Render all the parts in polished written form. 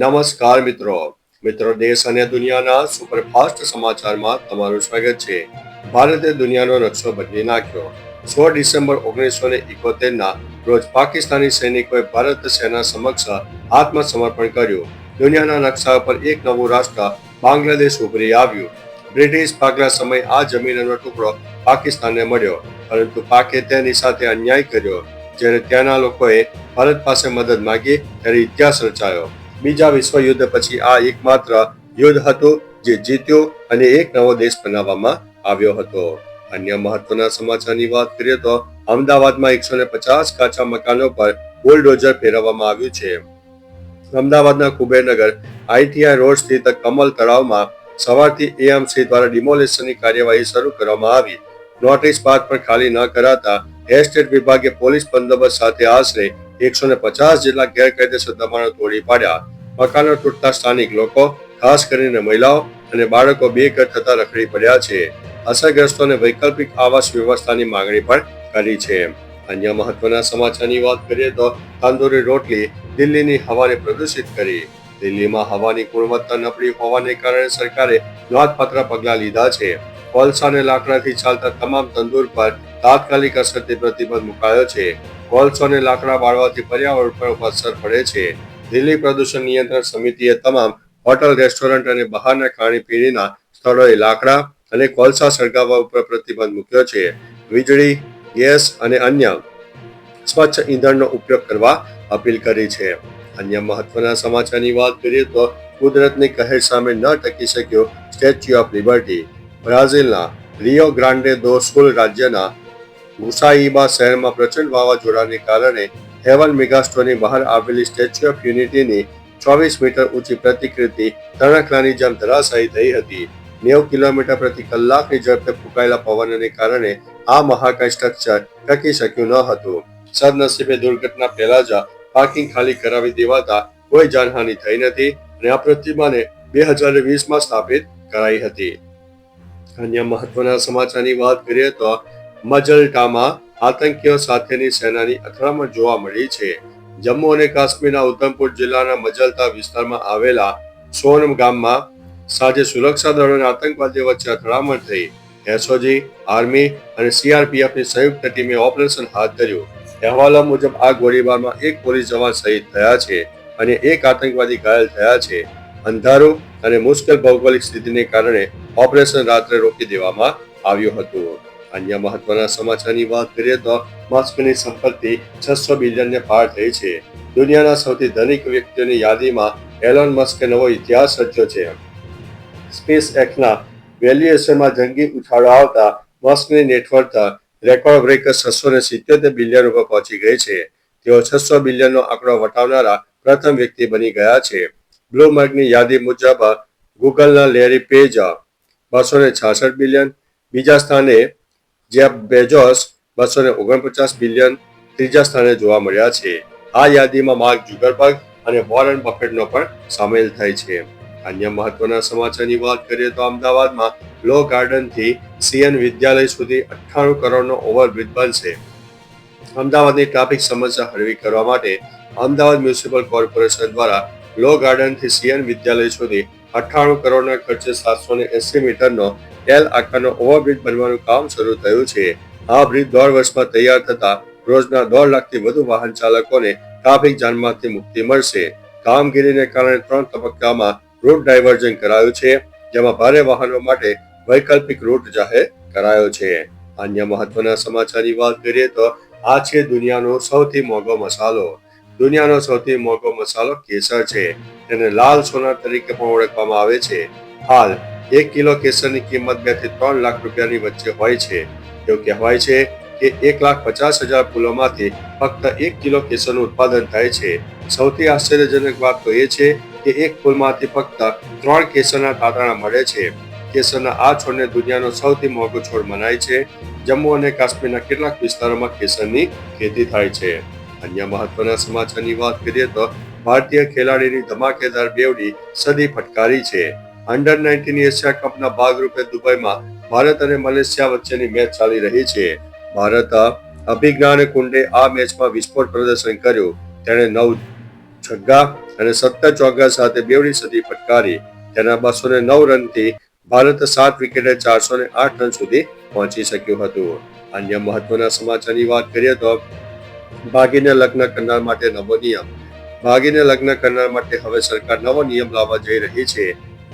નમસ્કાર મિત્રો દેશ અને દુનિયાના સુપરફાસ્ટ સમાચારમાં તમારું સ્વાગત છે. ભારતે દુનિયાનો નકશો બદલી નાખ્યો. 16 ડિસેમ્બર 1971 રોજ પાકિસ્તાની સૈનિકોએ ભારત સેના સમક્ષ આત્મસમર્પણ કર્યું. દુનિયાના નકશા પર એક નવું રાષ્ટ્ર બાંગ્લાદેશ ઉભરી આવ્યું. બ્રિટિશ ભાગલા સમય આ જમીનનો ટુકડો પાકિસ્તાનને મળ્યો, પરંતુ પાકે તેની સાથે અન્યાય કર્યો. જ્યારે ત્યાંના લોકોએ ભારત પાસે મદદ માંગી ત્યારે ઇતિહાસ રચાયો. બીજા વિશ્વયુદ્ધ પછી આ એકમાત્ર યુદ્ધ હતું જે જીત્યું અને એક નવો દેશ બનાવવામાં આવ્યો હતો. અન્ય મહત્વના સમાચારની વાત કરીએ તો અમદાવાદમાં 150 કાચા મકાનો પર બુલડોઝર ફેરવવામાં આવ્યું છે. અમદાવાદના કુબેરનગર ITI રોડ સ્થિત કમલ તળાવમાં સવારથી AMC દ્વારા ડિમોલિશનની કાર્યવાહી શરૂ કરવામાં આવી. નોટિસ બાદ પણ ખાલી ન કરાતા એસ્ટેટ વિભાગે પોલીસ બંદોબસ્ત સાથે આશરે 150 જેટલા ગેરકાયદેસર દબાણો તોડી પાડ્યા. મકાનો તૂટતા સ્થાનિક લોકો, ખાસ કરીને મહિલાઓ અને બાળકો બેઘર થતા રખડી પડ્યા છે. અસરગ્રસ્તોને વૈકલ્પિક આવાસ વ્યવસ્થાની માંગણી પણ કરી છે. અન્ય મહત્વના સમાચારની વાત કરીએ તો તંદૂરી રોટલી દિલ્હીની હવાને પ્રદૂષિત કરી. દિલ્હીમાં હવાની ગુણવત્તા નબળી હોવાને કારણે સરકારે નોંધપાત્ર પગલાં લીધા છે. કોલસા અને લાકડાથી ચાલતા તમામ તંદૂર પર તાત્કાલિક અસરથી પ્રતિબંધ મુકાયો છે. કોલસો અને લાકડા બાળવાથી પર્યાવરણ પર અસર પડે છે. દિલ્હી પ્રદૂષણ નિયંત્રણ સમિતિએ તમામ હોટલ, રેસ્ટોરન્ટ અને બહારના ખાણીપીણીના સ્થળોએ લાકડા અને કોલસા સળગાવવા ઉપર પ્રતિબંધ મૂક્યો છે. વીજળી, ગેસ અને અન્ય સ્વચ્છ ઈંધણનો ઉપયોગ કરવા અપીલ કરી છે. અન્ય મહત્વના સમાચારની વાત કરીએ તો કુદરતની કહેર સામે ન ટકી શક્યો સ્ટેચ્યુ ઓફ લિબર્ટી. બ્રાઝિલના રિયો ગ્રાન્ડે દો સુલ રાજ્યના ગુસાઈબા શહેરમાં પ્રચંડ વાવાઝોડાને કારણે હેવન મેગાસ્ટોરની બહાર આવેલી સ્ટેચ્યુ ઓફ યુનિટીની 24 મીટર ઊંચી પ્રતિકૃતિ તણખલાની જેમ ધરાશાયી થઈ હતી. 90 કિલોમીટર પ્રતિ કલાકની ઝડપે ફૂંકાયેલા પવનને કારણે આ મહાકાય સ્ટ્રક્ચર ટકી શક્યું ન હતું. સદનસીબે દુર્ઘટના પહેલા જ પાર્કિંગ ખાલી કરાવી દેવાતા કોઈ જાનહાનિ થઈ નથી અને આ પ્રતિમાને 2020માં સ્થાપિત કરાઈ હતી. અન્ય મહત્વના સમાચારની વાત કરીએ તો મજલટામાં આતંકીઓ સાથેની સેનાની અથડામણ જોવા મળી છે. જમ્મુ અને કાશ્મીરના ઉધમપુર જિલ્લાના મજલટા વિસ્તારમાં આવેલા સોનમ ગામમાં સાંજે સુરક્ષા દળો અને આતંકવાદીઓ વચ્ચે અથડામણ થઈ. SOG, આર્મી અને CRPFની સંયુક્ત ટીમે ઓપરેશન હાથ ધર્યું. અહેવાલો મુજબ આ ગોળીબારમાં એક પોલીસ જવાન શહીદ થયા છે અને એક આતંકવાદી ઘાયલ થયા છે. અંધારું અને મુશ્કેલ ભૌગોલિક સ્થિતિને કારણે ઓપરેશન રાત્રે રોકી દેવામાં આવ્યું હતું. અન્ય મહત્વના સમાચારની વાત કરીએ તો મસ્કની સંપત્તિ 600 બિલિયનને પાર થઈ છે. દુનિયાના સૌથી ધનિક વ્યક્તિઓની યાદીમાં એલોન મસ્કે નવો ઇતિહાસ રચ્યો છે. SpaceXના વેલ્યુએશનમાં જંગી ઉછાળો આવતા મસ્કની નેટવર્થ રેકોર્ડ બ્રેકર 677 બિલિયન ઉપર પહોંચી ગઈ છે. તેઓ 600 બિલિયનનો આંકડો વટાવનારા પ્રથમ વ્યક્તિ બની ગયા છે. બ્લૂમબર્ગની યાદી મુજબ ગૂગલના લેરી પેજ 266 બિલિયન, બીજા સ્થાને જેફ બેઝોસ 249 બિલિયન, ત્રીજા સ્થાને જોવા મળ્યા છે. આ યાદીમાં માર્ક ઝુકરબર્ગ અને વોરન બફેટનો પણ સામેલ થાય છે. અન્ય મહત્વના સમાચારની વાત કરીએ તો અમદાવાદમાં લો ગાર્ડનથી CN વિદ્યાલય સુધી 98 કરોડનો ઓવરબ્રિજ બનશે. અમદાવાદની ટ્રાફિક સમસ્યા હળવી કરવા માટે અમદાવાદ મ્યુનિસિપલ કોર્પોરેશન દ્વારા લો ગાર્ડનથી CN વિદ્યાલય સુધી 98 કરોડના ખર્ચે 780 મીટરનો L આકારનો ઓવરબ્રિજ બનવાનું કામ શરૂ થયું છે. આ બ્રિજ 1.5 વર્ષમાં તૈયાર થતા રોજના 1.5 લાખથી વધુ વાહન ચાલકોને ટ્રાફિક જામમાંથી મુક્તિ મળશે. કામગીરીને કારણે 3 તબક્કામાં રૂટ ડાયવર્ઝન કરાયું છે, જેમાં ભારે વાહનો માટે વૈકલ્પિક રૂટ જાહેર કરાયો છે. અન્ય મહત્વના સમાચારની વાત કરીએ તો આ છે દુનિયાનો સૌથી મોંઘો મસાલો. દુનિયાનો સૌથી મોંઘો મસાલો કેસર છે. તેને લાલ સોના તરીકે પણ ઓળખવામાં આવે છે. હાલ 1 કિલો કેસરની કિંમત 2 થી 3 લાખ રૂપિયાની વચ્ચે હોય છે. એવું કહેવાય છે કે 1,50,000 ફૂલોમાંથી ફક્ત 1 કિલો કેસરનું ઉત્પાદન થાય છે. સૌથી આશ્ચર્યજનક વાત તો એ છે કે એક ફૂલમાંથી ફક્ત 3 કેસરના તાંતણા મળે છે. કેસરના આ છોડને દુનિયાનો સૌથી મોંઘો છોડ મનાય છે. જમ્મુ અને કાશ્મીરના કેટલાક વિસ્તારોમાં કેસરની ખેતી થાય છે. અન્ય મહત્વના સમાચારની વાત કરીએ તો ભારતીય ખેલાડીની ધમાકેદાર બેવડી સદી ફટકારી છે. અંડર-19 એશિયા કપના ભાગરૂપે દુબઈમાં ભારત અને મલેશિયા વચ્ચેની મેચ ચાલી રહી છે. ભારત અભિજ્ઞાન કુંડે આ મેચમાં વિસ્ફોટ પ્રદર્શન કર્યું. તેણે 9 છગ્ગા અને 17 ચોગ્ગા સાથે બેવડી સદી ફટકારી. તેના 209 રનથી ભારત 7 વિકેટે 408 રન સુધી પહોંચી શક્યું હતું. અન્ય મહત્વના સમાચારની વાત કરીએ તો ભાગીને લગ્ન કરનાર માટે નવો નિયમ. ભાગીને લગ્ન કરનાર માટે હવે સરકાર નવો નિયમ લાવવા જઈ રહી છે,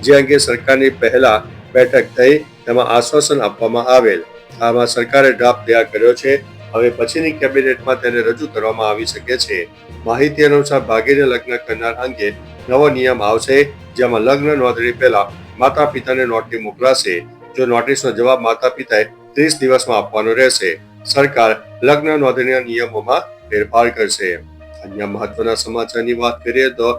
જે અંગે સરકારની પહેલા બેઠક થઈ તેમાં આશ્વાસન આપવામાં આવેલ. આમાં સરકારે ડ્રાફ્ટ તૈયાર કર્યો છે. હવે પછીની કેબિનેટમાં તેને રજૂ કરવામાં આવી શકે છે. માહિતી અનુસાર ભાગીને લગ્ન કરનાર અંગે નવો નિયમ આવશે, જેમાં લગ્ન નોંધણી પહેલા માતા પિતાને નોટિસ મોકલાશે. જો નોટિસનો જવાબ માતા પિતાએ 30 દિવસમાં આપવાનો રહેશે. સરકાર લગ્ન નોંધણીના નિયમોમાં ફેરફાર કરશે. અન્ય મહત્વના સમાચારની વાત કરીએ તો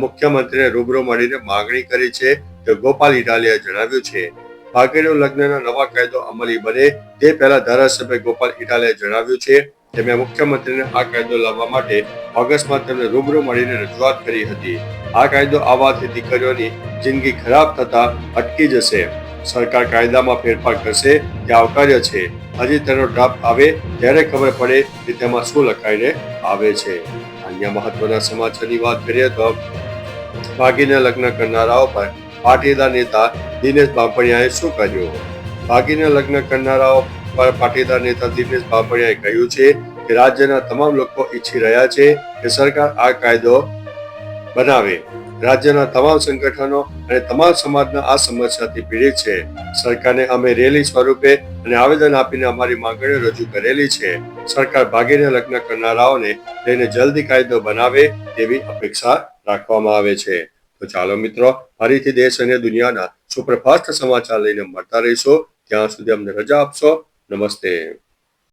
મુખ્યમંત્રીને રૂબરૂ મળીને માંગણી કરી છે, કે ગોપાલ ઇટાલિયાએ જણાવ્યું છે. ભાગેડુ લગ્નના નવા કાયદો અમલી બને તે પહેલા ધારાસભ્ય ગોપાલ ઇટાલિયાએ જણાવ્યું છે કે મેં મુખ્યમંત્રીને આ કાયદો લાવવા માટે ઓગસ્ટમાં તેમને રૂબરૂ મળીને રજૂઆત કરી હતી. આ કાયદો આવવાથી દીકરીઓની જિંદગી ખરાબ થતા અટકી જશે. સરકાર કાયદામાં ફેરફાર કરશે તે આવકાર્ય છે. હજી તેનો ડ્રાફ્ટ આવે ત્યારે ખબર પડે કે તેમાં શું લખાઈને આવે છે. અન્ય મહત્વના સમાચારની વાત કરીએ તો ભાગીને લગ્ન કરનારાઓ પર પાટીદાર નેતા દિનેશ બાંભણિયાએ શું કર્યું? ભાગીને લગ્ન કરનારાઓ પર પાટીદાર નેતા દિનેશ બાંભણિયાએ કહ્યું છે કે રાજ્યના તમામ લોકો ઈચ્છી રહ્યા છે કે સરકાર આ કાયદો બનાવે. રાજ્યના તમામ સંગઠનો અને તમામ સમાજના આ સમસ્યાથી પીડિત છે. સરકારને અમે રેલી સ્વરૂપે અને આવેદન આપીને અમારી માંગણીઓ રજૂ કરેલી છે. સરકાર ભાગીને લગ્ન કરનારાઓને લઈને જલ્દી કાયદો બનાવે તેવી અપેક્ષા રાખવામાં આવે છે. તો ચાલો મિત્રો, ફરીથી દેશ અને દુનિયાના સુપરફાસ્ટ સમાચાર લઈને મળતા રહીશું. ત્યાં સુધી અમને રજા આપશો. નમસ્તે.